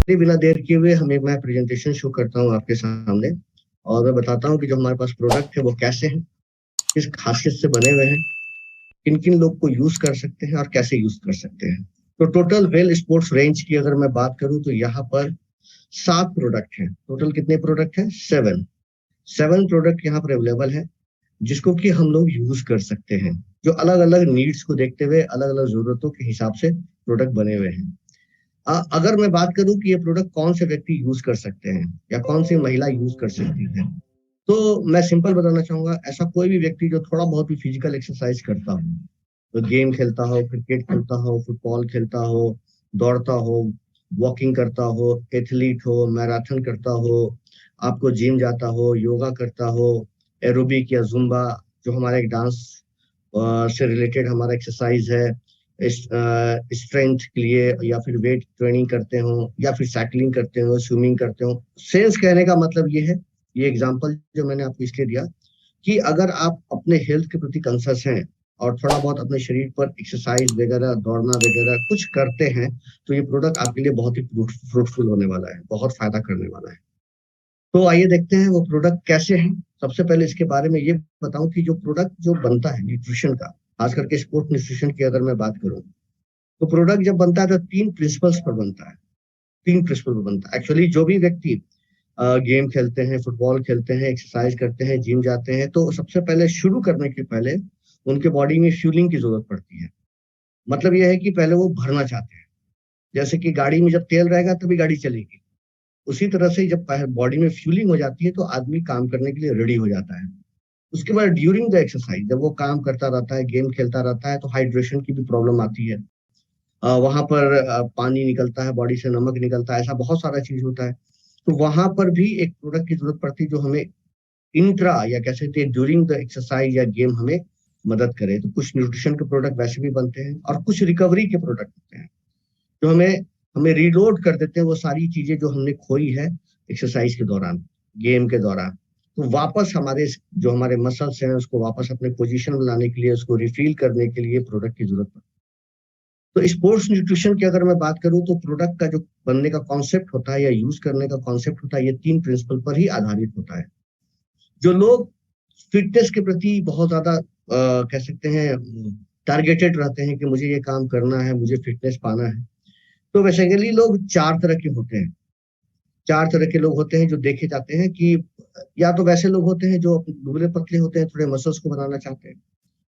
चलिए बिना देर किए हुए मैं प्रेजेंटेशन शो करता हूँ आपके सामने। और मैं बताता हूँ कि जो हमारे पास प्रोडक्ट है वो कैसे हैं, किस खासियत से बने हुए हैं, किन किन लोग को यूज कर सकते हैं और कैसे यूज कर सकते हैं। तो टोटल वेल स्पोर्ट्स रेंज की अगर मैं बात करूं तो यहाँ पर 7 प्रोडक्ट हैं। टोटल कितने प्रोडक्ट हैं? 7 प्रोडक्ट यहाँ पर अवेलेबल है, जिसको कि हम लोग यूज कर सकते हैं, जो अलग अलग नीड्स को देखते हुए अलग अलग जरूरतों के हिसाब से प्रोडक्ट बने हुए हैं। अगर मैं बात करूं कि ये प्रोडक्ट कौन से व्यक्ति यूज कर सकते हैं या कौन सी महिला यूज कर सकती है, तो मैं सिंपल बताना चाहूंगा, ऐसा कोई भी व्यक्ति जो थोड़ा बहुत भी फिजिकल एक्सरसाइज करता हो, तो गेम खेलता हो, क्रिकेट खेलता हो, फुटबॉल खेलता हो, दौड़ता हो, वॉकिंग करता हो, एथलीट हो, मैराथन करता हो, आपको जिम जाता हो, योगा करता हो, एरोबिक या जुम्बा, जो हमारा एक डांस से रिलेटेड हमारा एक्सरसाइज है, स्ट्रेंथ के लिए, या फिर वेट ट्रेनिंग करते हो, या फिर साइकिलिंग करते हो, स्विमिंग करते हो। सेंस कहने का मतलब ये है, ये एग्जांपल जो मैंने आपको इसलिए दिया कि अगर आप अपने हेल्थ के प्रति कॉन्शियस हैं और थोड़ा बहुत अपने शरीर पर एक्सरसाइज वगैरह, दौड़ना वगैरह कुछ करते हैं, तो ये प्रोडक्ट आपके लिए बहुत ही फ्रूटफुल होने वाला है, बहुत फायदा करने वाला है। तो आइए देखते हैं वो प्रोडक्ट कैसे हैं। सबसे पहले इसके बारे में ये बताऊं कि जो प्रोडक्ट जो बनता है न्यूट्रिशन का, खास करके स्पोर्ट न्यूट्रिशन की अगर मैं बात करूं, तो प्रोडक्ट जब बनता है तो 3 प्रिंसिपल्स पर बनता है। 3 प्रिंसिपल पर बनता है। एक्चुअली जो भी व्यक्ति गेम खेलते हैं, फुटबॉल खेलते हैं, एक्सरसाइज करते हैं, जिम जाते हैं, तो सबसे पहले शुरू करने के पहले उनके बॉडी में फ्यूलिंग की जरूरत पड़ती है। मतलब यह है कि पहले वो भरना चाहते हैं। जैसे कि गाड़ी में जब तेल रहेगा तभी गाड़ी चलेगी, उसी तरह से जब बॉडी में फ्यूलिंग हो जाती है तो आदमी काम करने के लिए रेडी हो जाता है। उसके बाद ड्यूरिंग द एक्सरसाइज जब वो काम करता रहता है, गेम खेलता रहता है, तो हाइड्रेशन की भी प्रॉब्लम आती है। वहां पर पानी निकलता है, बॉडी से नमक निकलता है, ऐसा बहुत सारा चीज होता है। तो वहां पर भी एक प्रोडक्ट की जरूरत पड़ती है जो हमें इंट्रा या कह सकते हैं ड्यूरिंग द एक्सरसाइज या गेम हमें मदद करे। तो कुछ न्यूट्रिशन के प्रोडक्ट वैसे भी बनते हैं और कुछ रिकवरी के प्रोडक्ट होते हैं जो हमें हमें रिलोड कर देते हैं वो सारी चीजें जो हमने खोई है एक्सरसाइज के दौरान, गेम के दौरान। तो वापस हमारे जो हमारे मसल्स हैं उसको वापस अपने पोजीशन में लाने के लिए, उसको रिफिल करने के लिए प्रोडक्ट की जरूरत पड़ती है। तो स्पोर्ट्स न्यूट्रिशन की अगर मैं बात करूं तो प्रोडक्ट का जो बनने का कॉन्सेप्ट होता है या यूज करने का कॉन्सेप्ट होता है, ये 3 प्रिंसिपल पर ही आधारित होता है। जो लोग फिटनेस के प्रति बहुत ज्यादा कह सकते हैं टारगेटेड रहते हैं कि मुझे ये काम करना है, मुझे फिटनेस पाना है, तो बेसिकली लोग 4 तरह के होते हैं। 4 तरह के लोग होते हैं जो देखे जाते हैं कि या तो वैसे लोग होते हैं जो दुबले पतले होते हैं, थोड़े मसल्स को बनाना चाहते हैं।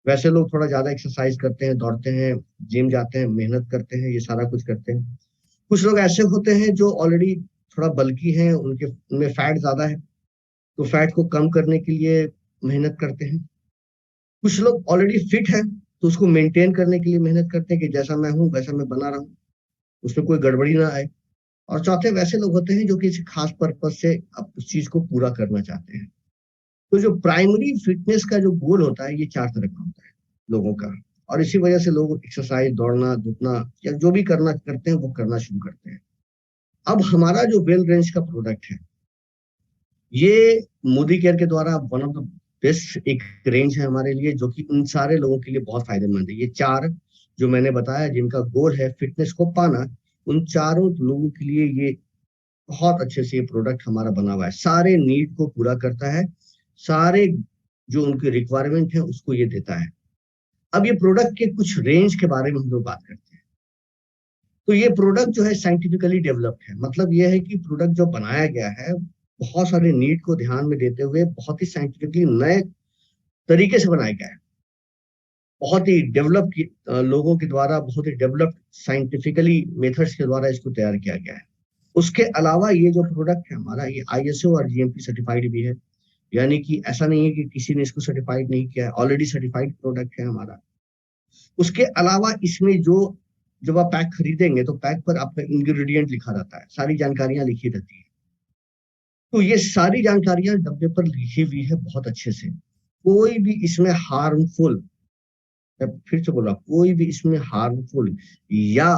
वैसे लोग थोड़ा ज्यादा एक्सरसाइज करते हैं, दौड़ते हैं, जिम जाते हैं, मेहनत करते हैं, ये सारा कुछ करते हैं। कुछ लोग ऐसे होते हैं जो ऑलरेडी थोड़ा बल्की हैं, उनके उनमें फैट ज्यादा है, तो फैट को कम करने के लिए मेहनत करते हैं। कुछ लोग ऑलरेडी फिट है, तो उसको मेंटेन करने के लिए मेहनत करते हैं कि जैसा मैं हूँ वैसा मैं बना रहा हूँ, उसमें कोई गड़बड़ी ना आए। और चौथे वैसे लोग होते हैं जो किसी खास पर्पज से अब उस चीज को पूरा करना चाहते हैं। तो जो प्राइमरी फिटनेस का जो गोल होता है, ये 4 तरह का होता है लोगों का। और इसी वजह से लोग एक्सरसाइज, दौड़ना, धूपना या जो भी करना करते हैं वो करना शुरू करते हैं। अब हमारा जो वेल रेंज का प्रोडक्ट है, ये मोदी केयर के द्वारा वन ऑफ द बेस्ट एक रेंज है हमारे लिए, जो कि उन सारे लोगों के लिए बहुत फायदेमंद है। ये 4 जो मैंने बताया जिनका गोल है फिटनेस को पाना, उन चारों लोगों के लिए ये बहुत अच्छे से ये प्रोडक्ट हमारा बना हुआ है, सारे नीड को पूरा करता है, सारे जो उनकी रिक्वायरमेंट है उसको ये देता है। अब ये प्रोडक्ट के कुछ रेंज के बारे में हम लोग बात करते हैं। तो ये प्रोडक्ट जो है साइंटिफिकली डेवलप्ड है, मतलब ये है कि प्रोडक्ट जो बनाया गया है बहुत सारे नीड को ध्यान में देते हुए बहुत ही साइंटिफिकली नए तरीके से बनाया गया है। बहुत ही डेवलप लोगों के द्वारा, बहुत ही डेवलप्ड साइंटिफिकली मेथड्स के द्वारा इसको तैयार किया गया है। उसके अलावा ये जो प्रोडक्ट है हमारा, ये आईएसओ और जीएमपी सर्टिफाइड भी है। यानी कि ऐसा नहीं है कि किसी ने इसको सर्टिफाइड नहीं किया है, ऑलरेडी सर्टिफाइड प्रोडक्ट है हमारा। उसके अलावा इसमें जो जब आप पैक खरीदेंगे तो पैक पर आपका इंग्रेडिएंट लिखा रहता है, सारी जानकारियां लिखी रहती है। तो ये सारी जानकारियां डब्बे पर लिखी हुई है बहुत अच्छे से। कोई भी इसमें हार्मफुल, मैं फिर से बोल रहा हूं, कोई भी इसमें हार्मफुल या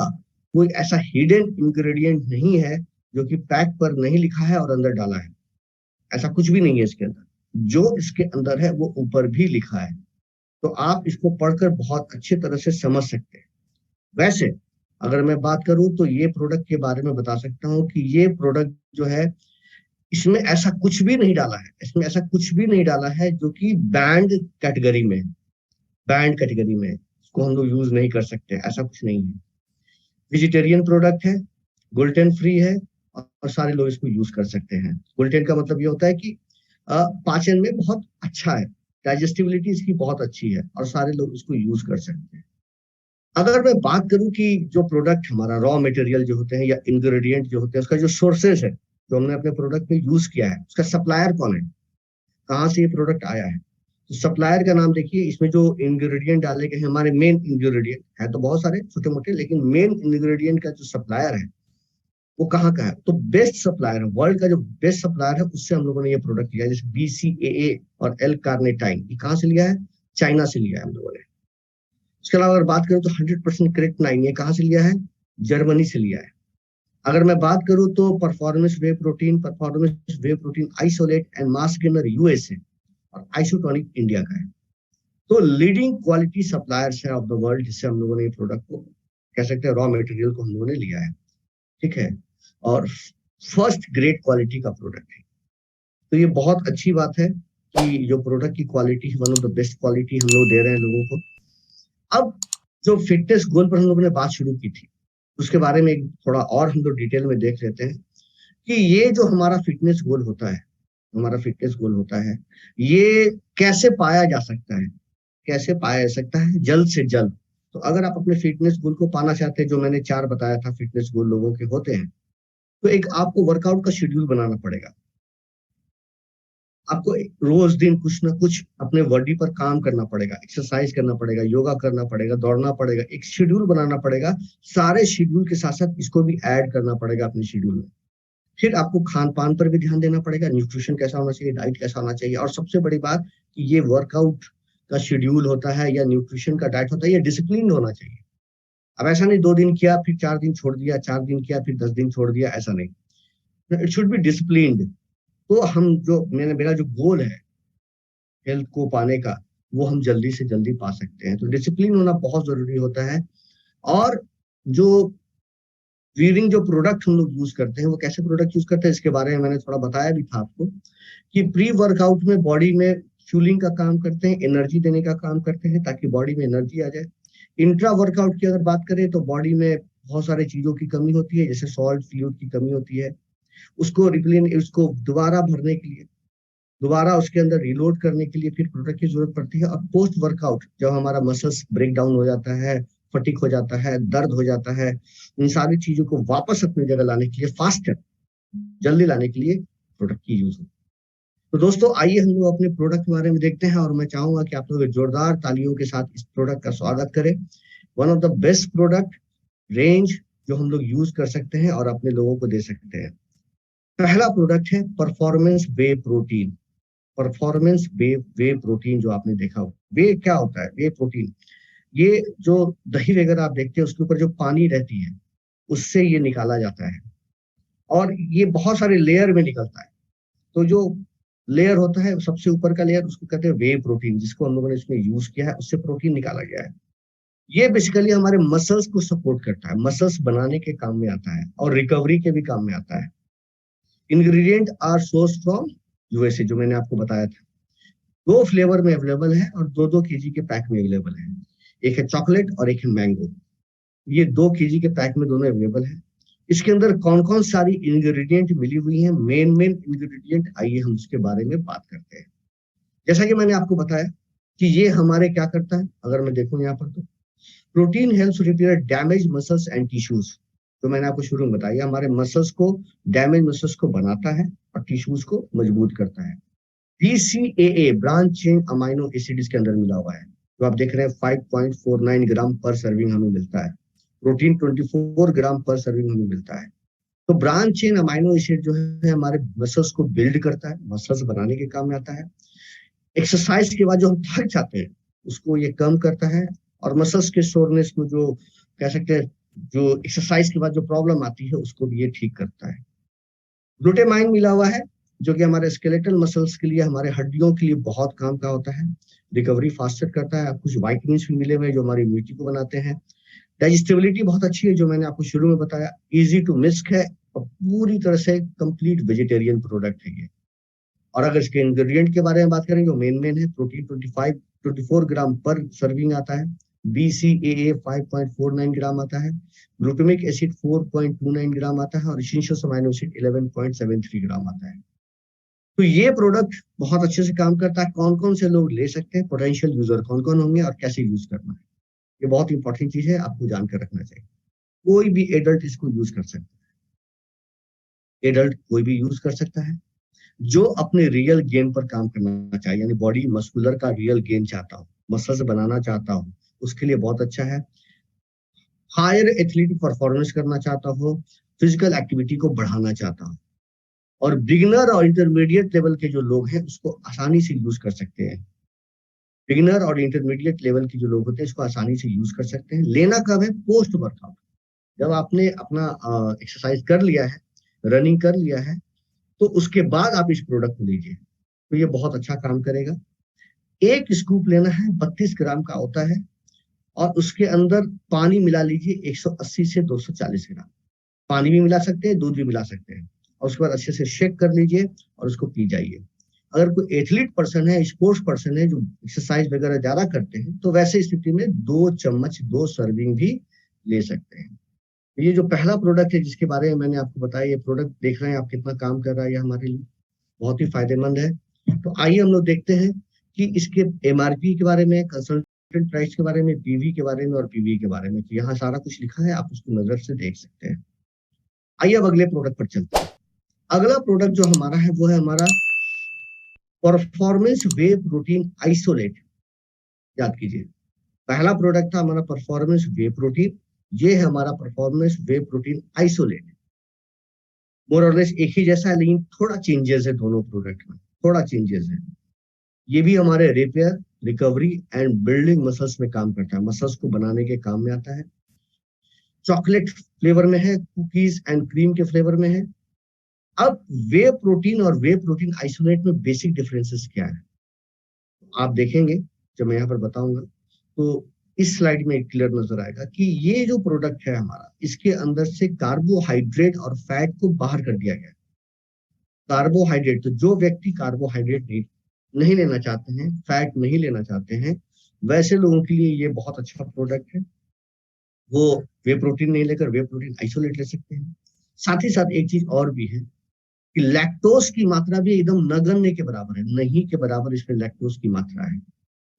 कोई ऐसा हिडन इंग्रेडिएंट नहीं है जो कि पैक पर नहीं लिखा है और अंदर डाला है। ऐसा कुछ भी नहीं है इसके अंदर। जो इसके अंदर है वो ऊपर भी लिखा है, तो आप इसको पढ़कर बहुत अच्छे तरह से समझ सकते हैं। वैसे अगर मैं बात करूं तो ये प्रोडक्ट के बारे में बता सकता हूं कि ये प्रोडक्ट जो है, इसमें ऐसा कुछ भी नहीं डाला है, इसमें ऐसा कुछ भी नहीं डाला है जो कि बैंड कैटेगरी में, बैंड कैटेगरी में इसको हम लोग यूज नहीं कर सकते, ऐसा कुछ नहीं है। वेजिटेरियन प्रोडक्ट है, ग्लूटेन फ्री है, और सारे लोग इसको यूज कर सकते हैं। ग्लूटेन का मतलब ये होता है कि पाचन में बहुत अच्छा है, डाइजेस्टिबिलिटी इसकी बहुत अच्छी है और सारे लोग इसको यूज कर सकते हैं। अगर मैं बात करूं कि जो प्रोडक्ट हमारा रॉ मटेरियल जो होते हैं या इंग्रेडिएंट जो होते हैं, उसका जो सोर्सेज है जो हमने अपने प्रोडक्ट में यूज किया है, उसका सप्लायर कौन है, कहाँ से ये प्रोडक्ट आया है। तो सप्लायर का नाम देखिए, इसमें जो इंग्रेडिएंट डाले गए हैं, हमारे मेन इंग्रेडिएंट है तो बहुत सारे छोटे मोटे, लेकिन मेन इंग्रेडिएंट का जो सप्लायर है वो कहाँ का है, तो बेस्ट सप्लायर है, वर्ल्ड का जो बेस्ट सप्लायर है उससे हम लोगों ने ये प्रोडक्ट लिया है, जैसे BCAA और एल कार्नेटाइन, ये कहाँ से लिया है, चाइना से लिया है हम लोगों ने। इसके अलावा अगर बात करूं तो 100% करेक्ट 9, ये कहाँ से लिया है, जर्मनी से लिया है। अगर मैं बात करूं तो performance way protein isolate and mass gainer USA और आइसोटोनिक इंडिया का है। तो लीडिंग क्वालिटी सप्लायर्स है ऑफ द वर्ल्ड, जिससे हम लोगों ने ये प्रोडक्ट को कह सकते हैं, रॉ मटेरियल को हम लोगों ने लिया है, ठीक है, और फर्स्ट ग्रेड क्वालिटी का प्रोडक्ट है। तो ये बहुत अच्छी बात है कि जो प्रोडक्ट की quality, one of the best quality हम लोग दे रहे हैं लोगों को। अब जो फिटनेस गोल पर हम लोगों ने बात शुरू की थी, उसके बारे में एक थोड़ा और हम लोग डिटेल में देख लेते हैं कि ये जो हमारा फिटनेस गोल होता है, हमारा फिटनेस गोल होता है, ये कैसे पाया जा सकता है, कैसे पाया जा सकता है जल्द से जल्द। तो अगर आप अपने फिटनेस गोल को पाना चाहते हैं, जो मैंने 4 बताया था फिटनेस गोल लोगों के होते हैं, तो एक आपको वर्कआउट का शेड्यूल बनाना पड़ेगा। आपको रोज दिन कुछ ना कुछ अपने बॉडी पर काम करना पड़ेगा, एक्सरसाइज करना पड़ेगा, योगा करना पड़ेगा, दौड़ना पड़ेगा, एक शेड्यूल बनाना पड़ेगा। सारे शेड्यूल के साथ साथ इसको भी ऐड करना पड़ेगा अपने शेड्यूल में। फिर आपको खान पान पर भी ध्यान देना पड़ेगा, न्यूट्रिशन कैसा होना चाहिए, डाइट कैसा होना चाहिए, और सबसे बड़ी बात कि ये वर्कआउट का शेड्यूल होता है या न्यूट्रिशन का डाइट होता है, ये डिसिप्लिन होना चाहिए। अब ऐसा नहीं 2 दिन किया फिर 4 दिन छोड़ दिया, 4 दिन किया फिर 10 दिन छोड़ दिया, ऐसा नहीं। It should be disciplined. तो हम जो मेरा जो गोल है हेल्थ को पाने का, वो हम जल्दी से जल्दी पा सकते हैं। तो डिसिप्लिन होना बहुत जरूरी होता है। और जो वीविंग जो प्रोडक्ट हम लोग यूज करते हैं, वो कैसे प्रोडक्ट यूज करते हैं, इसके बारे में मैंने थोड़ा बताया भी था आपको, कि प्री वर्कआउट में बॉडी में फ्यूलिंग का काम करते हैं, एनर्जी देने का काम करते हैं ताकि बॉडी में एनर्जी आ जाए। इंट्रा वर्कआउट की अगर बात करें तो बॉडी में बहुत सारी चीजों की कमी होती है, जैसे सॉल्ट फ्लूइड की कमी होती है, उसको दोबारा भरने के लिए, दोबारा उसके अंदर रिलोड करने के लिए फिर प्रोडक्ट की जरूरत पड़ती है। और पोस्ट वर्कआउट जब हमारा मसल्स ब्रेक डाउन हो जाता है, फटिक हो जाता है, दर्द हो जाता है, इन सारी चीजों को वापस अपनी जगह लाने के लिए, फास्टर जल्दी लाने के लिए प्रोडक्ट की यूज होती है। तो दोस्तों आइए हम लोग अपने प्रोडक्ट के बारे में देखते हैं, और मैं चाहूंगा कि आप लोग जोरदार तालियों के साथ इस प्रोडक्ट का स्वागत करें। One of the best product range जो हम लोग यूज कर सकते हैं और अपने लोगों को दे सकते हैं। पहला प्रोडक्ट है परफॉर्मेंस वे प्रोटीन। परफॉर्मेंस वे प्रोटीन जो आपने देखा हो, वे क्या होता है, वे प्रोटीन, ये जो दही वगैरह आप देखते हैं उसके ऊपर जो पानी रहती है उससे ये निकाला जाता है, और ये बहुत सारे लेयर में निकलता है। तो जो लेयर होता है सबसे ऊपर का लेयर, उसको कहते हैं वे प्रोटीन, जिसको हम लोगों ने इसमें यूज किया है, उससे प्रोटीन निकाला गया है। ये बेसिकली हमारे मसल्स को सपोर्ट करता है, मसल्स बनाने के काम में आता है और रिकवरी के भी काम में आता है। Ingredient are source from USA, जो मैंने आपको बताया था। 2 फ्लेवर में अवेलेबल है और 2-2 केजी के पैक में अवेलेबल है। एक है चॉकलेट और एक है मैंगो। ये 2 केजी के पैक में दोनों अवेलेबल है। इसके अंदर कौन कौन सारी इंग्रेडिएंट मिली हुई है, मेन इंग्रेडिएंट, आइए हम उसके बारे में बात करते हैं। जैसा कि मैंने आपको बताया कि ये हमारे क्या करता है, अगर मैं देखूं यहाँ पर, तो protein helps repair damage muscles and tissues. तो मैंने आपको शुरू में बताया, हमारे मसल्स को, डैमेज मसल्स को बनाता है और टिश्यूज को मजबूत करता है। BCAA branch chain amino acid इसके अंदर मिला हुआ है, जो आप देख रहे हैं 5.49 ग्राम पर सर्विंग हमें मिलता है। प्रोटीन 24 ग्राम पर सर्विंग हमें मिलता है। तो ब्रांच चेन अमाइनो एसिड जो है हमारे मसल्स को बिल्ड करता है, मसल्स बनाने के काम में आता है। एक्सरसाइज के बाद जो हम थक जाते हैं उसको ये कम करता है, और मसल्स के सोरनेस को, जो कह सकते हैं जो एक्सरसाइज के बाद जो प्रॉब्लम आती है, उसको भी ये ठीक करता है। ग्लूटामाइन मिला हुआ है, जो कि हमारे स्केलेटल मसल्स के लिए, हमारे हड्डियों के लिए बहुत काम का होता है, रिकवरी फास्टर करता है। कुछ वाइटमिन भी मिले हुए हैं जो हमारी इम्यूनिटी को बनाते हैं। डाइजेस्टिबिलिटी बहुत अच्छी है, जो मैंने आपको शुरू में बताया, इजी टू मिक्स है और पूरी तरह से कंप्लीट वेजिटेरियन प्रोडक्ट है ये। और अगर इसके इंग्रेडिएंट के बारे में बात करें, जो मेन है, प्रोटीन 24 ग्राम पर सर्विंग आता है, BCAA 5.49 ग्राम आता है, ग्लूटामिक एसिड 4.29 ग्राम आता है और एसेंशियल अमीनो एसिड 11.73 ग्राम आता है। तो ये प्रोडक्ट बहुत अच्छे से काम करता है। कौन कौन से लोग ले सकते हैं, पोटेंशियल यूजर कौन कौन होंगे और कैसे यूज करना है, ये बहुत इंपॉर्टेंट चीज है, आपको जानकर रखना चाहिए। कोई भी एडल्ट इसको यूज कर सकता है, एडल्ट कोई भी यूज कर सकता है जो अपने रियल गेन पर काम करना चाहिए, यानी बॉडी मस्कुलर का रियल गेन चाहता हो, मसल्स बनाना चाहता हो, उसके लिए बहुत अच्छा है। हायर एथलेटिक परफॉर्मेंस करना चाहता हो, फिजिकल एक्टिविटी को बढ़ाना चाहता हो, और बिगिनर और इंटरमीडिएट लेवल के जो लोग हैं उसको आसानी से यूज कर सकते हैं। बिगिनर और इंटरमीडिएट लेवल के जो लोग होते हैं इसको आसानी से यूज कर सकते हैं। लेना कब है, पोस्ट वर्कआउट, जब आपने अपना एक्सरसाइज कर लिया है, रनिंग कर लिया है, तो उसके बाद आप इस प्रोडक्ट को लीजिए, तो ये बहुत अच्छा काम करेगा। एक स्कूप लेना है, 32 ग्राम का होता है, और उसके अंदर पानी मिला लीजिए 180 से 240 ग्राम। पानी भी मिला सकते हैं, दूध भी मिला सकते हैं, और उसके बाद अच्छे से शेक कर लीजिए और उसको पी जाइए। अगर कोई एथलीट पर्सन है, स्पोर्ट्स पर्सन है, जो एक्सरसाइज वगैरह ज्यादा करते हैं, तो वैसे स्थिति में 2 चम्मच 2 सर्विंग भी ले सकते हैं। तो ये जो पहला प्रोडक्ट है जिसके बारे में मैंने आपको बताया, ये प्रोडक्ट देख रहे हैं आप कितना काम कर रहा है, ये हमारे लिए बहुत ही फायदेमंद है। तो आइए हम लोग देखते हैं कि इसके MRP के बारे में, कंसल्टेंट प्राइस के बारे में, PV के बारे में और PV के बारे में। तो यहाँ सारा कुछ लिखा है, आप उसको नजर से देख सकते हैं। आइए अब अगले प्रोडक्ट पर चलते हैं। अगला प्रोडक्ट जो हमारा है वो है हमारा परफॉर्मेंस वे प्रोटीन आइसोलेट। याद कीजिए, पहला प्रोडक्ट था हमारा परफॉर्मेंस वे प्रोटीन, ये है हमारा परफॉर्मेंस वे प्रोटीन आइसोलेट। मोर और लेस एक ही जैसा है, लेकिन थोड़ा चेंजेस है दोनों प्रोडक्ट में, थोड़ा चेंजेस है। ये भी हमारे repair, recovery and building muscles में काम करता है, मसल्स को बनाने के काम में आता है। चॉकलेट फ्लेवर में है, कुकीज एंड क्रीम के फ्लेवर में है। अब वे प्रोटीन और वे प्रोटीन आइसोलेट में बेसिक डिफरेंसेस क्या है आप देखेंगे जब मैं यहाँ पर बताऊंगा, तो इस स्लाइड में क्लियर नजर आएगा कि ये जो प्रोडक्ट है हमारा, इसके अंदर से कार्बोहाइड्रेट और फैट को बाहर कर दिया गया। कार्बोहाइड्रेट, तो जो व्यक्ति कार्बोहाइड्रेट नहीं लेना चाहते हैं, फैट नहीं लेना चाहते हैं, वैसे लोगों के लिए ये बहुत अच्छा प्रोडक्ट है। वो वे प्रोटीन नहीं लेकर वे प्रोटीन आइसोलेट ले सकते हैं। साथ ही साथ एक चीज और भी है कि लैक्टोज की मात्रा भी एकदम नगण्य के बराबर है, नहीं के बराबर इसमें लैक्टोज की मात्रा है।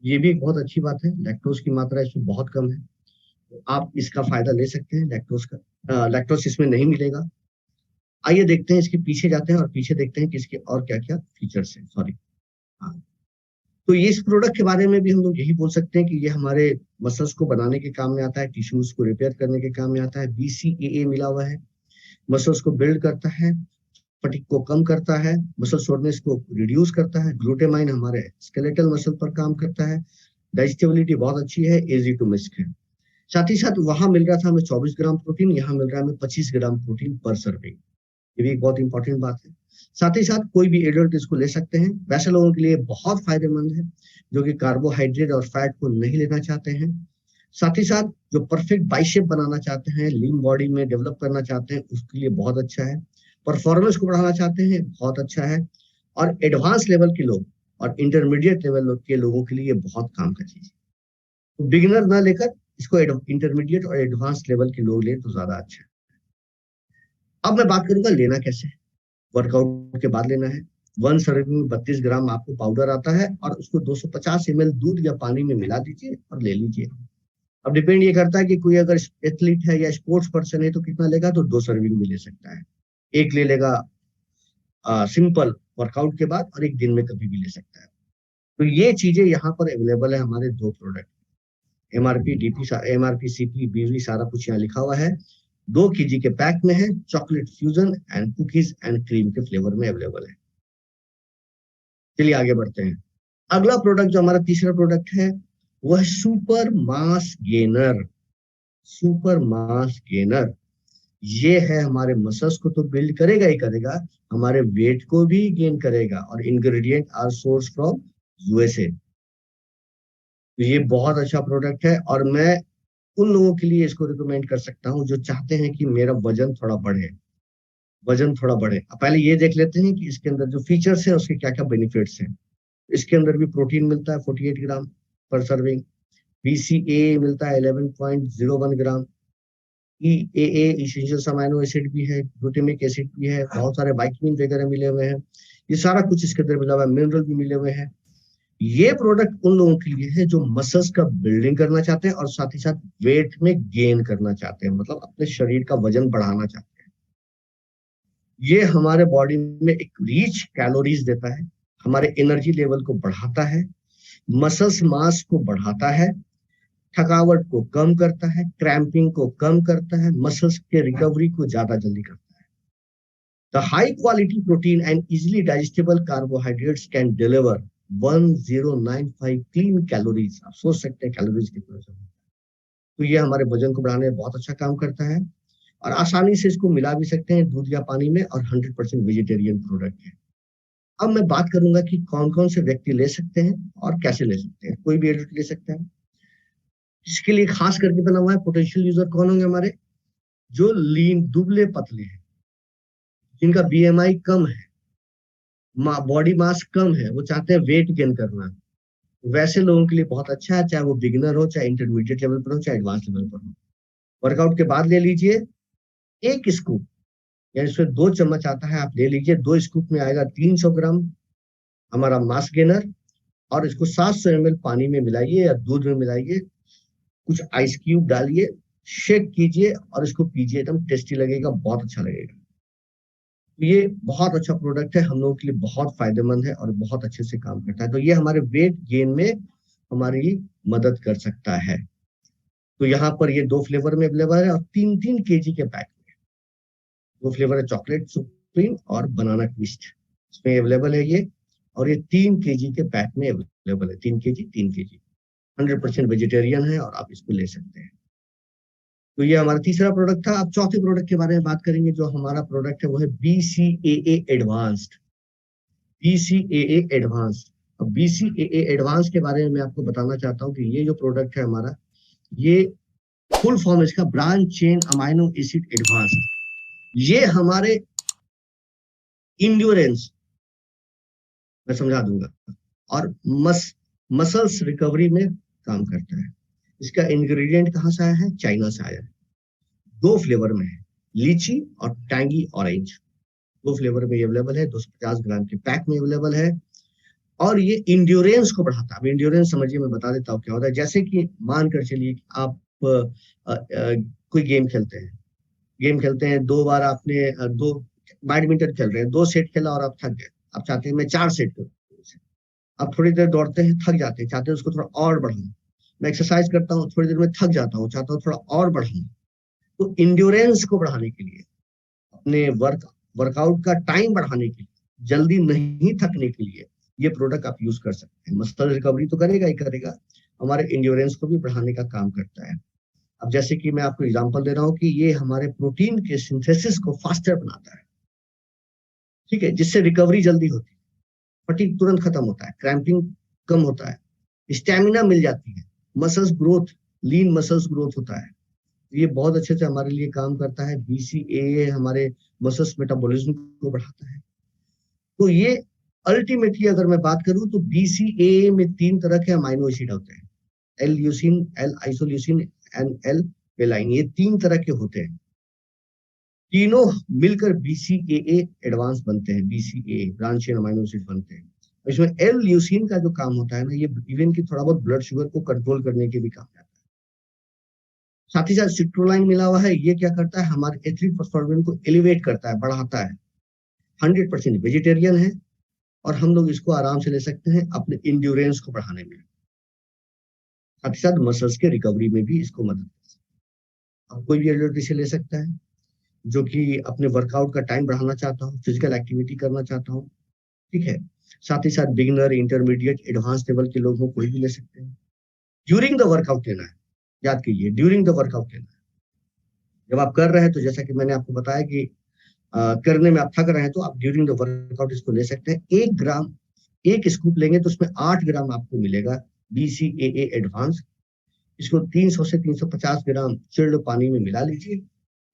ये भी एक बहुत अच्छी बात है, लैक्टोज की मात्रा इसमें बहुत कम है, तो आप इसका फायदा ले सकते हैं लैक्टोज का। लैक्टोज इसमें नहीं मिलेगा। आइए देखते हैं, इसके पीछे जाते हैं और पीछे देखते हैं कि इसके और क्या क्या फीचर्स हैं। सॉरी, हाँ, तो ये इस प्रोडक्ट के बारे में भी हम लोग यही बोल सकते हैं कि ये हमारे मसल्स को बनाने के काम में आता है, टिश्यूज को रिपेयर करने के काम में आता है। BCAA मिला हुआ है, मसल्स को बिल्ड करता है, फटीग को कम करता है, मसल सोरनेस को रिड्यूस करता है। ग्लूटामाइन हमारे स्केलेटल मसल पर काम करता है। डाइजेस्टिबिलिटी बहुत अच्छी है, इजी टू मिक्स है। साथ ही साथ वहां मिल रहा था हमें 24 ग्राम प्रोटीन, यहाँ मिल रहा है हमें 25 ग्राम प्रोटीन पर सर्विंग, ये भी एक बहुत इंपॉर्टेंट बात है। साथ ही साथ कोई भी एडल्ट इसको ले सकते हैं, वैसे लोगों के लिए बहुत फायदेमंद है जो कि कार्बोहाइड्रेट और फैट को नहीं लेना चाहते हैं। साथ ही साथ जो परफेक्ट बाइसेप बनाना चाहते हैं, लीन बॉडी में डेवलप करना चाहते हैं, उसके लिए बहुत अच्छा है। परफॉर्मेंस को बढ़ाना चाहते हैं, बहुत अच्छा है। और एडवांस लेवल के लोग और इंटरमीडिएट लेवल के लोगों के लिए बहुत काम का चीज है। तो बिगिनर ना लेकर इसको इंटरमीडिएट और एडवांस लेवल के लोग ले तो ज्यादा अच्छा है। अब मैं बात करूंगा लेना कैसे है। वर्कआउट के बाद लेना है। 1 सर्विंग में 32 ग्राम आपको पाउडर आता है, और उसको 250 ml दूध या पानी में मिला दीजिए और ले लीजिए। अब डिपेंड ये करता है कि कोई अगर एथलीट है या स्पोर्ट्स पर्सन है तो कितना लेगा, तो 2 सर्विंग भी ले सकता है। एक ले लेगा सिंपल वर्कआउट के बाद, और एक दिन में कभी भी ले सकता है। तो ये चीजें यहाँ पर अवेलेबल है हमारे 2 product. MRP, DP, MRP, CP, BV सारा कुछ यहाँ लिखा हुआ है। 2 kg के पैक में है, chocolate fusion and cookies and cream के फ्लेवर में अवेलेबल है। चलिए आगे बढ़ते हैं। अगला प्रोडक्ट जो हमारा तीसरा प्रोडक्ट है वो है super mass gainer. Super mass gainer ये है हमारे मसल्स को तो बिल्ड करेगा ही करेगा, हमारे वेट को भी गेन करेगा, और ingredient are source from USA। तो ये बहुत अच्छा प्रोडक्ट है, और मैं उन लोगों के लिए इसको रिकमेंड कर सकता हूँ जो चाहते हैं कि मेरा वजन थोड़ा बढ़े, वजन थोड़ा बढ़े। अब पहले ये देख लेते हैं कि इसके अंदर जो फीचर्स हैं उसके क्या क्या बेनिफिट्स हैं। इसके अंदर भी प्रोटीन मिलता है 48 ग्राम पर सर्विंग, बीसीए मिलता है 11.01 ग्राम, ईएए इसेंशियल अमाइनो एसिड भी है, ग्लूटामिक एसिड भी है, बहुत सारे वाइटामिन वगैरह मिले हुए हैं, ये सारा कुछ इसके अंदर मिला हुआ है, मिनरल भी मिले हुए हैं। ये प्रोडक्ट उन लोगों के लिए है जो मसल्स का बिल्डिंग करना चाहते हैं और साथ ही साथ वेट में गेन करना चाहते हैं, मतलब अपने शरीर का वजन बढ़ाना चाहते हैं। ये हमारे बॉडी में एक रिच कैलोरीज देता है, हमारे एनर्जी लेवल को बढ़ाता है, मसल्स मास को बढ़ाता है, थकावट को कम करता है, क्रैम्पिंग को कम करता है, मसल्स के रिकवरी को ज्यादा जल्दी करता है। The high quality protein and easily digestible carbohydrates can deliver 1095 clean calories. आप सोच सकते हैं कैलोरीज कितना चाहिए। तो ये हमारे वजन को बढ़ाने में बहुत अच्छा काम करता है और आसानी से इसको मिला भी सकते हैं दूध या पानी में, और 100% वेजिटेरियन प्रोडक्ट है। अब मैं बात करूंगा कि कौन कौन से व्यक्ति ले सकते हैं और कैसे ले सकते हैं। कोई भी एडल्ट ले सकता है। इसके लिए खास करके बना हुआ है। पोटेंशियल यूजर कौन होंगे हमारे? जो लीन, दुबले पतले हैं, जिनका बीएमआई कम है, बॉडी मास कम है, वो चाहते हैं वेट गेन करना। वैसे लोगों के लिए बहुत अच्छा है, चाहे वो बिगिनर हो, चाहे इंटरमीडिएट लेवल पर हो, चाहे एडवांस लेवल पर हो। वर्कआउट के बाद ले लीजिए एक स्कूप, यानी इसमें 2 चम्मच आता है, आप ले लीजिए। 2 स्कूप में आएगा 300 ग्राम हमारा मास गेनर, और इसको 700 ml पानी में मिलाइए या दूध में मिलाइए, कुछ आइस क्यूब डालिए, शेक कीजिए और इसको पीजिए। एकदम टेस्टी लगेगा, बहुत अच्छा लगेगा। ये बहुत अच्छा प्रोडक्ट है, हम लोगों के लिए बहुत फायदेमंद है और बहुत अच्छे से काम करता है। तो ये हमारे वेट गेन में हमारी मदद कर सकता है। तो यहाँ पर ये 2 फ्लेवर में अवेलेबल है और 3-3 केजी के पैक में। 2 फ्लेवर है, चॉकलेट सुप्रीम और बनाना ट्विस्ट, इसमें अवेलेबल है ये। और ये 3 केजी के पैक में अवेलेबल है, 3 केजी 3 केजी। 100% वेजिटेरियन है और आप इसको ले सकते हैं। तो ये हमारा तीसरा प्रोडक्ट था। अब चौथे प्रोडक्ट के बारे में बात करेंगे। जो हमारा प्रोडक्ट है वो है बीसीएए एडवांस्ड। BCAA advanced. अब बीसीएए एडवांस के बारे में मैं आपको बताना चाहता हूँ कि ये जो प्रोडक्ट है हमारा, ये फुल फॉर्म इसका branch chain amino acid advanced. ये हमारे इंड्योरेंस, मैं समझा दूंगा, और मसल्स रिकवरी में काम करता है। इसका इंग्रेडिएंट कहाँ से आया है? चाइना से आया है। 2 फ्लेवर में है, लीची और टैंगी ऑरेंज। 2 फ्लेवर में अवेलेबल है, 250 ग्राम के पैक में अवेलेबल है। और ये इंड्योरेंस को बढ़ाता है। अब इंड्योरेंस समझिए, मैं बता देता हूँ क्या होता है। जैसे कि मान कर चलिए कि आप कोई गेम खेलते हैं, 2 बार आपने दो बैडमिंटन खेल रहे हैं, 2 सेट खेला और आप थक गए, आप चाहते हैं मैं 4 सेट करूँ। आप थोड़ी देर दौड़ते हैं, थक जाते हैं, चाहते हैं उसको थोड़ा और बढ़ाऊं। मैं एक्सरसाइज करता हूँ, थोड़ी देर में थक जाता हूँ, चाहता हूँ थोड़ा और बढ़ाऊं। तो इंड्योरेंस को बढ़ाने के लिए, अपने वर्कआउट का टाइम बढ़ाने के लिए, जल्दी नहीं थकने के लिए ये प्रोडक्ट आप यूज कर सकते हैं। मसल रिकवरी तो करेगा ही करेगा, हमारे इंड्योरेंस को भी बढ़ाने का काम करता है। अब जैसे कि मैं आपको एग्जांपल दे रहा हूँ कि ये हमारे प्रोटीन के सिंथेसिस को फास्टर बनाता है, ठीक है, जिससे रिकवरी जल्दी होती है, फटीग तुरंत खत्म होता है, क्रैम्पिंग कम होता है, स्टेमिना मिल जाती है, मसल्स ग्रोथ, लीन मसल्स ग्रोथ होता है। ये बहुत अच्छे से हमारे लिए काम करता है। बीसीएए हमारे मसल्स मेटाबॉलिज्म को बढ़ाता है। तो ये अल्टीमेटली अगर मैं बात करूं तो बीसीएए में 3 तरह के अमाइनो एसिड होते हैं, L leucine, L isoleucine and L valine. ये 3 तरह के होते हैं, तीनों मिलकर बीसीएए एडवांस बनते हैं। BCAA branch chain amino acid बनते हैं। इसमें एल ल्यूसिन का जो काम होता है ना, ये इवन की थोड़ा बहुत ब्लड शुगर को कंट्रोल करने के भी काम आता है। साथ ही साथ सिट्रोलाइन मिला हुआ है। ये क्या करता है? हमारे एथ्रिक फॉस्फोराइड को एलिवेट करता है, बढ़ाता है। 100% वेजिटेरियन है और हम लोग इसको आराम से ले सकते हैं अपने इंड्योरेंस को बढ़ाने में। साथ ही साथ मसल्स के रिकवरी में भी इसको मदद कर सकता है। अब कोई भी एडल्ट इसे ले सकता है जो कि अपने वर्कआउट का टाइम बढ़ाना चाहता हूँ, फिजिकल एक्टिविटी करना चाहता हूँ, ठीक है। साथ ही साथ बिगिनर, इंटरमीडिएट, एडवांस लेवल के लोग हो, कोई भी ले सकते हैं। ड्यूरिंग द वर्कआउट लेना है, याद कीजिए, ड्यूरिंग द वर्कआउट लेना है। जब आप कर रहे हैं तो जैसा कि मैंने आपको बताया कि करने में आप थक रहे हैं तो आप ड्यूरिंग द वर्कआउट इसको ले सकते हैं। 1 ग्राम, 1 स्कूप लेंगे तो उसमें 8 ग्राम आपको मिलेगा बीसीएए एडवांस। इसको 300 से 350 ग्राम चिल्ड पानी में मिला लीजिए,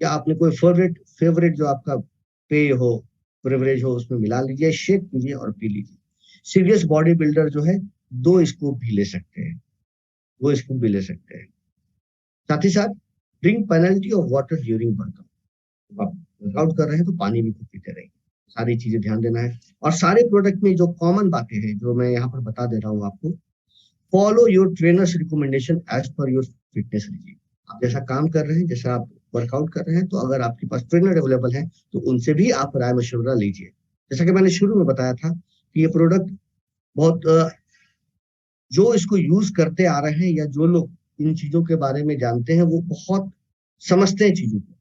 या आपने कोई फेवरेट जो आपका पेय हो, बेवरेज हो, उसमें मिला लीजिए, शेक कीजिए और पी लीजिए। सीरियस बॉडी बिल्डर जो है 2 स्कूप भी ले सकते हैं, 2 स्कूप भी ले सकते हैं। साथ ही साथ drink penalty of water during workout. आप वर्कआउट कर रहे हैं तो पानी भी खूब पीते रहिए, सारी चीजें ध्यान देना है। और सारे प्रोडक्ट में जो कॉमन बातें हैं जो मैं यहाँ पर बता दे रहा हूँ आपको, follow your trainer's recommendation as per your fitness regime. आप जैसा काम कर रहे हैं, जैसा आप वर्कआउट कर रहे हैं, तो अगर आपके पास ट्रेनर अवेलेबल है तो उनसे भी आप राय मशवरा लीजिए। जैसा कि मैंने शुरू में बताया था कि ये प्रोडक्ट बहुत जो इसको यूज करते आ रहे हैं या जो लोग इन चीजों के बारे में जानते हैं, वो बहुत समझते हैं चीजों को।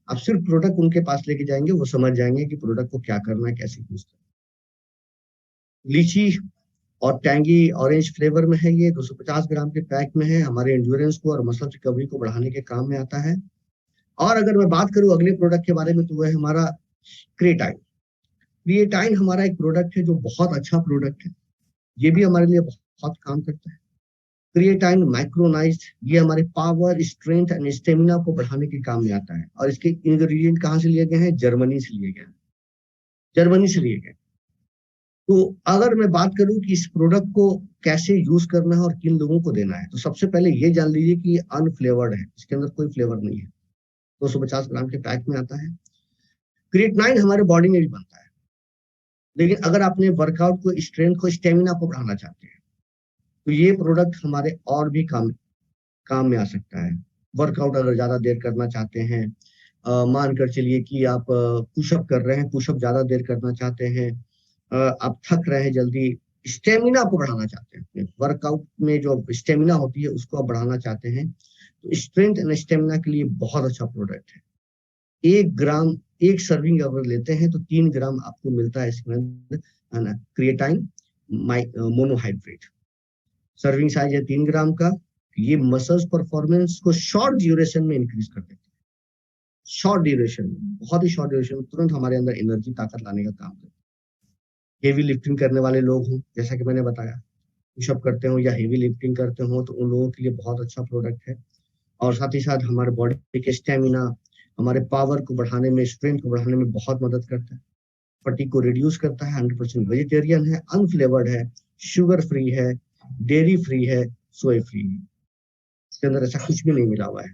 आप सिर्फ प्रोडक्ट उनके पास लेके जाएंगे, वो समझ जाएंगे कि प्रोडक्ट को क्या करना है, कैसे यूज करना है। लीची और टैंगी ऑरेंज फ्लेवर में है, ये 250 ग्राम के पैक में है, हमारे एंड्योरेंस को और मसल रिकवरी को बढ़ाने के काम में आता है। और अगर मैं बात करूं अगले प्रोडक्ट के बारे में, तो वह है हमारा क्रिएटाइन। क्रिएटाइन हमारा एक प्रोडक्ट है जो बहुत अच्छा प्रोडक्ट है, ये भी हमारे लिए बहुत काम करता है। क्रिएटाइन माइक्रोनाइज्ड, ये हमारे पावर, स्ट्रेंथ एंड स्टेमिना को बढ़ाने के काम में आता है। और इसके इंग्रेडिएंट कहाँ से लिए गए हैं? जर्मनी से लिए गए हैं, जर्मनी से लिए गए। तो अगर मैं बात करूं कि इस प्रोडक्ट को कैसे यूज करना है और किन लोगों को देना है, तो सबसे पहले ये जान लीजिए कि ये अनफ्लेवर्ड है, इसके अंदर कोई फ्लेवर नहीं है। 250 ग्राम के पैक में आता है। क्रिएटिनाइन हमारे बॉडी में भी बनता है, लेकिन अगर आपने वर्कआउट को, स्ट्रेंथ को, स्टेमिना को बढ़ाना चाहते हैं, तो ये प्रोडक्ट हमारे और भी काम में आ सकता है। वर्कआउट अगर ज्यादा देर करना चाहते हैं, मानकर चलिए कि आप पुशअप कर रहे हैं, पुशअप ज्यादा देर करना चाहते हैं, आप थक रहे हैं जल्दी, स्टेमिना को बढ़ाना चाहते हैं, वर्कआउट में जो स्टेमिना होती है उसको आप बढ़ाना चाहते हैं, तो स्ट्रेंथ एंड स्टेमिना के लिए बहुत अच्छा प्रोडक्ट है। 1 ग्राम, 1 सर्विंग अगर लेते हैं तो 3 ग्राम आपको मिलता है इसमें, है ना, क्रिएटाइन मोनोहाइड्रेट। सर्विंग साइज है 3 ग्राम का। ये मसल्स परफॉर्मेंस को शॉर्ट ड्यूरेशन में इंक्रीज कर देते हैं, शॉर्ट ड्यूरेशन में, बहुत ही शॉर्ट ड्यूरेशन में तुरंत हमारे अंदर एनर्जी, ताकत लाने का काम करते हैं। हेवी लिफ्टिंग करने वाले लोग हों, जैसा कि मैंने बताया, पुशअप करते हो या हेवी लिफ्टिंग करते हो, तो उन लोगों के लिए बहुत अच्छा प्रोडक्ट है। और साथ ही साथ हमारे बॉडी के स्टेमिना, हमारे पावर को बढ़ाने में, स्ट्रेंथ को बढ़ाने में बहुत मदद करता है। फटीग को रिड्यूस करता है। 100% वेजिटेरियन है, अनफ्लेवर्ड है, शुगर फ्री है, डेयरी फ्री है, सोया फ्री है, इसके अंदर ऐसा कुछ भी नहीं मिला हुआ है।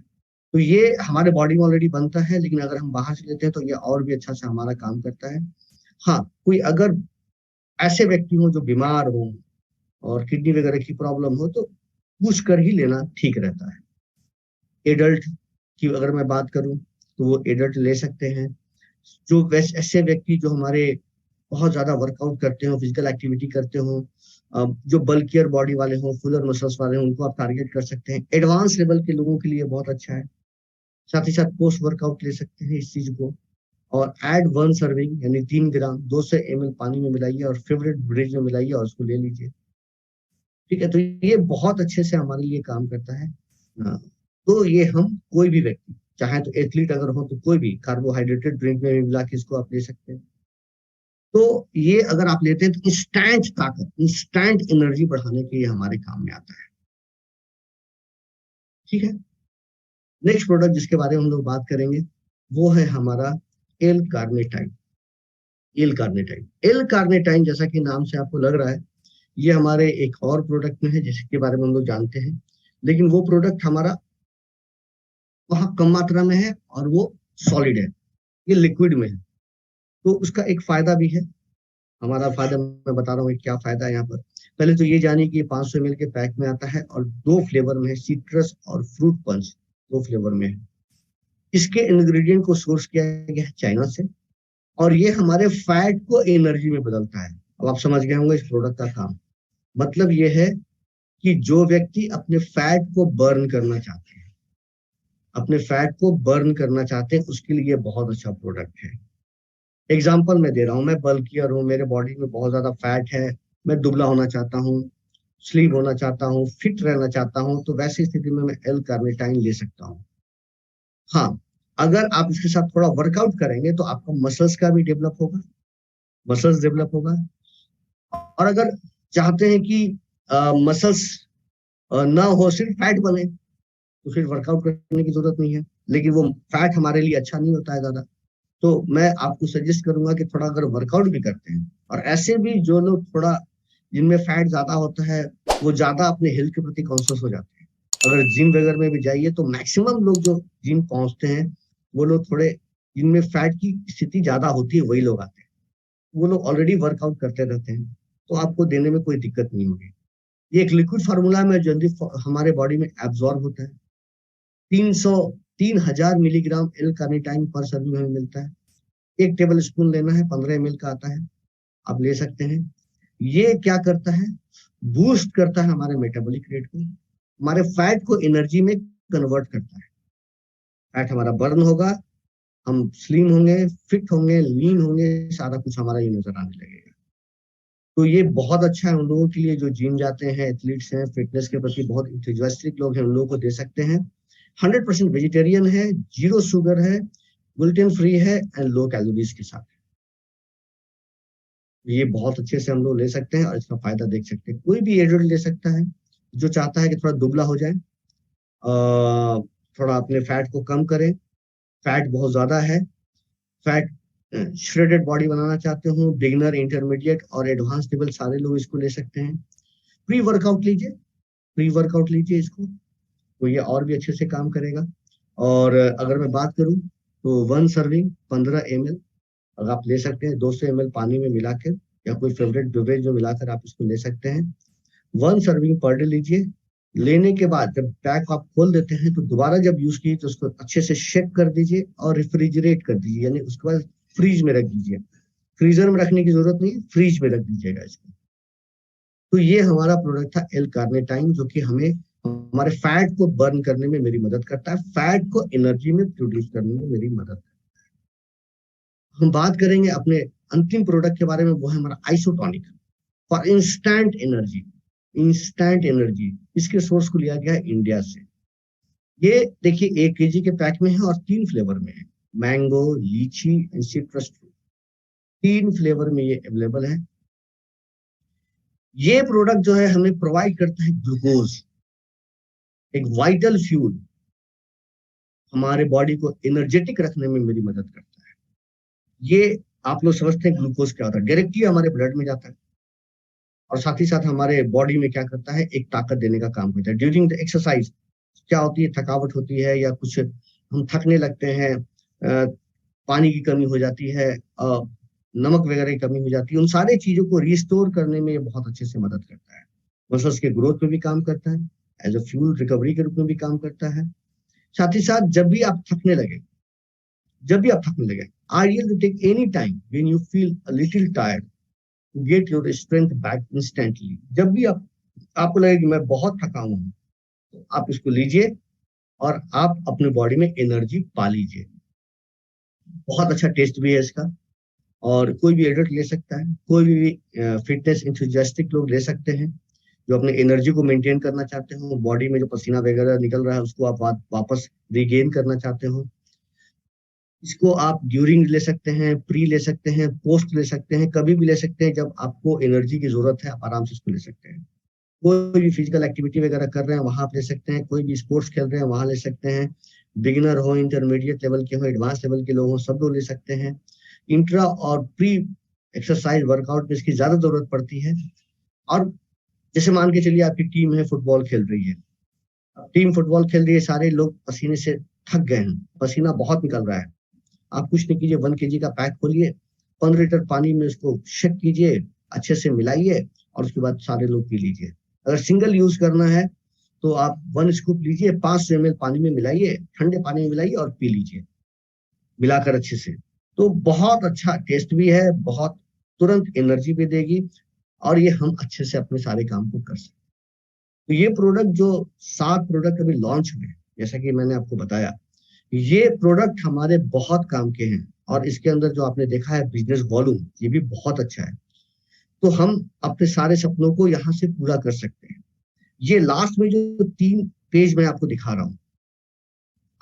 तो ये हमारे बॉडी में ऑलरेडी बनता है, लेकिन अगर हम बाहर से लेते हैं तो ये और भी अच्छा से हमारा काम करता है। हाँ, कोई अगर ऐसे व्यक्ति हो जो बीमार हो और किडनी वगैरह की प्रॉब्लम हो, तो पूछ कर ही लेना ठीक रहता है। एडल्ट की अगर मैं बात करूं तो वो एडल्ट ले सकते हैं। जो वैसे ऐसे व्यक्ति जो हमारे बहुत ज्यादा वर्कआउट करते हो, फिजिकल एक्टिविटी करते हो, जो बल्कियर बॉडी वाले हो, फुलर मसल्स वाले हो, उनको आप टारगेट कर सकते हैं। एडवांस लेवल के लोगों के लिए बहुत अच्छा है। साथ ही साथ पोस्ट वर्कआउट ले सकते हैं इस चीज को। और एड 1 सर्विंग यानी 3 ग्राम 200 ml पानी में मिलाइए और फेवरेट ब्रेज में मिलाइए और उसको ले लीजिए। ठीक है, तो ये बहुत अच्छे से हमारे लिए काम करता है। तो ये हम कोई भी व्यक्ति, चाहे तो एथलीट अगर हो तो कोई भी कार्बोहाइड्रेटेड ड्रिंक में मिला के इसको आप ले सकते हैं। तो ये अगर आप लेते हैं तो इंस्टेंट ताकत, इंस्टेंट एनर्जी बढ़ाने के लिए हमारे काम में आता है। ठीक है, नेक्स्ट प्रोडक्ट जिसके बारे में हम लोग बात करेंगे वो है हमारा L carnitine. L carnitine, L carnitine जैसा कि नाम से आपको लग रहा है, ये हमारे एक और प्रोडक्ट में है जिसके बारे में हम लोग जानते हैं, लेकिन वो प्रोडक्ट हमारा वहाँ कम मात्रा में है और वो सॉलिड है, ये लिक्विड में है। तो उसका एक फायदा भी है। हमारा फायदा मैं बता रहा हूँ क्या फायदा है यहाँ पर। पहले तो ये जानिए कि 500 ml के पैक में आता है और 2 फ्लेवर में है, सिट्रस और फ्रूट पंच, 2 फ्लेवर में है। इसके इंग्रेडिएंट को सोर्स किया गया है चाइना से, और ये हमारे फैट को एनर्जी में बदलता है। अब आप समझ गए होंगे इस प्रोडक्ट का काम। मतलब ये है कि जो व्यक्ति अपने फैट को बर्न करना चाहते हैं, अपने फैट को बर्न करना चाहते हैं, उसके लिए बहुत अच्छा प्रोडक्ट है। एग्जाम्पल मैं दे रहा हूँ, मैं बल्कियर हूँ, मेरे बॉडी में बहुत ज्यादा फैट है, मैं दुबला होना चाहता हूँ, स्लिम होना चाहता हूँ, फिट रहना चाहता हूँ, तो वैसी स्थिति में मैं एल कार्निटाइन ले सकता हूँ। हाँ, अगर आप इसके साथ थोड़ा वर्कआउट करेंगे तो आपका मसल्स का भी डेवलप होगा, मसल्स डेवलप होगा। और अगर चाहते हैं कि मसल्स ना हो, सिर्फ फैट बने, तो फिर वर्कआउट करने की जरूरत नहीं है, लेकिन वो फैट हमारे लिए अच्छा नहीं होता है ज्यादा। तो मैं आपको सजेस्ट करूंगा कि थोड़ा अगर वर्कआउट भी करते हैं, और ऐसे भी जो लोग थोड़ा जिनमें फैट ज्यादा होता है, वो ज्यादा अपने हेल्थ के प्रति कॉन्शियस हो जाते हैं। अगर जिम वगैरह में भी जाइए तो मैक्सिमम लोग जो जिम पहुंचते हैं, वो लोग थोड़े जिनमें फैट की स्थिति ज्यादा होती है वही लोग आते हैं। वो लोग ऑलरेडी वर्कआउट करते रहते हैं, तो आपको देने में कोई दिक्कत नहीं होगी। ये एक लिक्विड फार्मूला में जल्दी हमारे बॉडी में एब्जॉर्ब होता है। 300 3000 मिलीग्राम एल कार्निटाइन पर सर्विंग हमें मिलता है। 1 टेबल स्पून लेना है, 15 ml का आता है, आप ले सकते हैं। ये क्या करता है, बूस्ट करता है हमारे मेटाबॉलिक रेट को, हमारे फैट को एनर्जी में कन्वर्ट करता है। फैट हमारा बर्न होगा, हम स्लिम होंगे, फिट होंगे, लीन होंगे, सारा कुछ हमारा ये नजर आने लगेगा। तो ये बहुत अच्छा है उन लोगों के लिए जो जिम जाते हैं, एथलीट्स हैं, फिटनेस के प्रति बहुत इंथुजियास्टिक लोग हैं, उन लोगों को दे सकते हैं। 100% वेजिटेरियन है, जीरो शुगर है, ग्लूटेन फ्री है एंड लो कैलोरीज के साथ। ये बहुत अच्छे से हम लोग ले सकते हैं और इसका फायदा देख सकते हैं। कोई भी एडल्ट ले सकता है जो चाहता है कि थोड़ा दुबला हो जाए, थोड़ा अपने फैट को कम करें, फैट बहुत ज्यादा है, फैट श्रेडेड बॉडी बनाना चाहते हो, बिगिनर, इंटरमीडिएट और एडवांस लेवल सारे लोग इसको ले सकते हैं। प्री वर्कआउट लीजिए, प्री वर्कआउट लीजिए इसको, तो ये और भी अच्छे से काम करेगा। और अगर मैं बात करूं तो 1 सर्विंग 15 ml अगर आप ले सकते हैं, 200 ml पानी में मिलाकर, या कोई फेवरेट बेवरेज में मिलाकर आप इसको ले सकते हैं। 1 सर्विंग पर डे लीजिए। लेने के बाद जब पैक आप खोल देते हैं तो दोबारा जब यूज कीजिए तो उसको अच्छे से शेक कर दीजिए और रेफ्रिजरेट कर दीजिए, यानी उसके बाद फ्रीज में रख दीजिए। फ्रीजर में रखने की जरूरत नहीं, फ्रीज में रख दीजिएगा इसको। तो ये हमारा प्रोडक्ट था एल कार्निटाइन, जो कि हमें हमारे फैट को बर्न करने में मेरी मदद करता है, फैट को एनर्जी में प्रोड्यूस करने में मेरी मदद करता है। हम बात करेंगे अपने अंतिम प्रोडक्ट के बारे में, वो है हमारा isotonic for instant energy. Instant energy, इसके सोर्स को लिया गया है इंडिया से। ये देखिए 1 kg के पैक में है और 3 फ्लेवर में है, मैंगो, लीची एंड सिट्रस फ्रूट। 3 फ्लेवर में ये अवेलेबल है। ये प्रोडक्ट जो है हमें प्रोवाइड करता है ग्लूकोज, एक वाइटल फ्यूल, हमारे बॉडी को एनर्जेटिक रखने में मेरी मदद करता है। ये आप लोग समझते हैं ग्लूकोज क्या होता है, डायरेक्टली हमारे ब्लड में जाता है और साथ ही साथ हमारे बॉडी में क्या करता है, एक ताकत देने का काम करता है। ड्यूरिंग द एक्सरसाइज क्या होती है, थकावट होती है या कुछ हम थकने लगते हैं, पानी की कमी हो जाती है, नमक वगैरह की कमी हो जाती है, उन सारे चीजों को रिस्टोर करने में ये बहुत अच्छे से मदद करता है। मसल्स के ग्रोथ में भी काम करता है, एज अ फ्यूल रिकवरी के रूप में भी काम करता है। साथ ही साथ जब भी आप थकने लगे, जब भी आप थकने लगे, ideal to take any time when you feel a little tired, get your strength back instantly. जब भी आपको लगे कि मैं बहुत थका हुआ हूँ, तो आप इसको लीजिए और आप अपने बॉडी में एनर्जी पा लीजिए। बहुत अच्छा टेस्ट भी है इसका, और कोई भी एडल्ट ले सकता है, कोई भी फिटनेस इंथुजियास्टिक लोग ले सकते हैं जो अपने एनर्जी को मेंटेन करना चाहते हो, बॉडी में जो पसीना वगैरह निकल रहा है उसको आप वापस रिगेन करना चाहते हो। इसको आप ड्यूरिंग ले सकते हैं, प्री ले सकते हैं, पोस्ट ले सकते हैं, कभी भी ले सकते हैं। जब आपको एनर्जी की जरूरत है आप आराम से इसको ले सकते हैं। कोई भी फिजिकल एक्टिविटी वगैरह कर रहे हैं वहां आप ले सकते हैं, कोई भी स्पोर्ट्स खेल रहे हैं वहां ले सकते हैं। बिगिनर हो, इंटरमीडिएट लेवल के हो, एडवांस लेवल के लोग हो, सब लोग ले सकते हैं। इंट्रा और प्री एक्सरसाइज वर्कआउट में इसकी ज्यादा जरूरत पड़ती है। और जैसे मान के चलिए आपकी टीम है, फुटबॉल खेल रही है, टीम फुटबॉल खेल रही है, सारे लोग पसीने से थक गए हैं, पसीना बहुत निकल रहा है। आप कुछ नहीं कीजिए, 1 kg का पैक खोलिए, 15 लीटर पानी में उसको शेक कीजिए, अच्छे से मिलाइए और उसके बाद सारे लोग पी लीजिए। अगर सिंगल यूज करना है तो आप 1 स्कूप लीजिए, 500 ml पानी में मिलाइए, ठंडे पानी में मिलाइए और पी लीजिए मिलाकर अच्छे से। तो बहुत अच्छा टेस्ट भी है, बहुत तुरंत एनर्जी भी देगी, और ये हम अच्छे से अपने सारे काम को कर सकते हैं। तो ये प्रोडक्ट जो 7 प्रोडक्ट अभी लॉन्च हुए, जैसा कि मैंने आपको बताया, ये प्रोडक्ट हमारे बहुत काम के हैं, और इसके अंदर जो आपने देखा है बिजनेस वॉल्यूम, ये भी बहुत अच्छा है। तो हम अपने सारे सपनों को यहाँ से पूरा कर सकते हैं। ये लास्ट में जो 3 पेज मैं आपको दिखा रहा हूँ,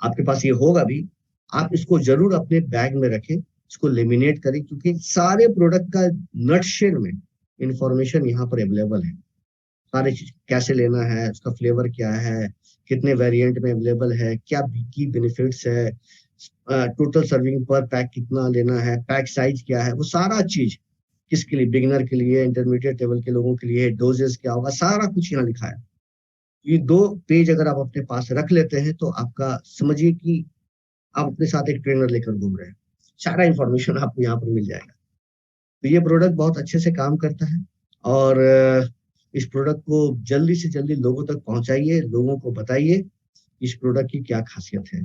आपके पास ये होगा भी, आप इसको जरूर अपने बैग में रखें, इसको लेमिनेट करें, क्योंकि सारे प्रोडक्ट का नटशेल में इंफॉर्मेशन यहाँ पर अवेलेबल है। सारी चीज कैसे लेना है, उसका फ्लेवर क्या है, कितने वेरिएंट में अवेलेबल है, क्या की बेनिफिट्स है, टोटल सर्विंग पर पैक कितना लेना है, पैक साइज क्या है, वो सारा चीज किसके लिए, बिगिनर के लिए, इंटरमीडिएट लेवल के लोगों के लिए, डोजेस क्या होगा, सारा कुछ यहाँ लिखा है। ये 2 पेज अगर आप अपने पास रख लेते हैं तो आपका समझिए कि आप अपने साथ एक ट्रेनर लेकर घूम रहे हैं। सारा इंफॉर्मेशन आपको यहाँ पर मिल जाएगा। तो ये प्रोडक्ट बहुत अच्छे से काम करता है, और इस प्रोडक्ट को जल्दी से जल्दी लोगों तक पहुंचाइए, लोगों को बताइए इस प्रोडक्ट की क्या खासियत है।